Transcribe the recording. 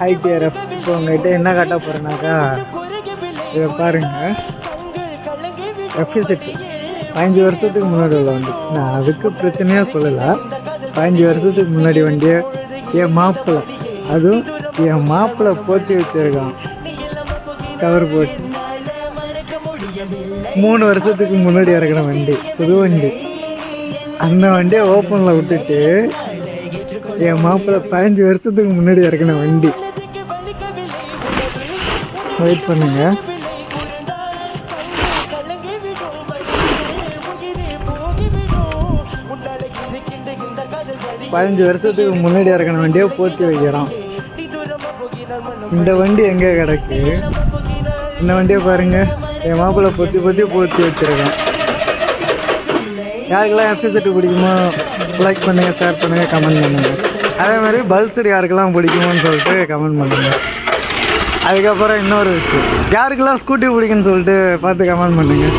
ஐடிஆர்எஃப். இப்போ உங்கள்கிட்ட என்ன காட்ட போகிறேன்னாக்கா, இதை பாருங்கள், எஃப்இசெட் 15 வருஷத்துக்கு முன்னாடி உள்ள வண்டி. நான் அதுக்கு பிரச்சனையாக சொல்லலை. 15 வருஷத்துக்கு முன்னாடி வண்டியை என் மாப்பிள்ளை, அதுவும் என் மாப்பிள்ளை போட்டி வச்சுருக்கான் கவர் போட்டு. 3 வருஷத்துக்கு முன்னாடி இறக்கின வண்டி, புது வண்டி. அந்த வண்டியை ஓப்பனில் விட்டுட்டு என் மாப்பிள்ளை 15 வருஷத்துக்கு முன்னாடி இறக்கின வண்டி. வெயிட் பண்ணுங்க. பதினஞ்சு வருஷத்துக்கு முன்னாடி இறக்கின வண்டியை போட்டி வைக்கிறான். இந்த வண்டி எங்கே கிடக்கு? இந்த வண்டியை பாருங்க, என் மாப்பிள்ளை பொத்தி வச்சிருக்கான். யாருக்கெல்லாம் எஃப்இசெட் பிடிக்குமோ லைக் பண்ணுங்கள், ஷேர் பண்ணுங்கள், கமெண்ட் பண்ணுங்கள். அதே மாதிரி பல்சர் யாருக்கெல்லாம் பிடிக்குமோன்னு சொல்லிட்டு கமெண்ட் பண்ணுங்கள். அதுக்கப்புறம் இன்னொரு விஷயம், யாருக்கெல்லாம் ஸ்கூட்டி பிடிக்குன்னு சொல்லிட்டு பார்த்து கமெண்ட் பண்ணுங்கள்.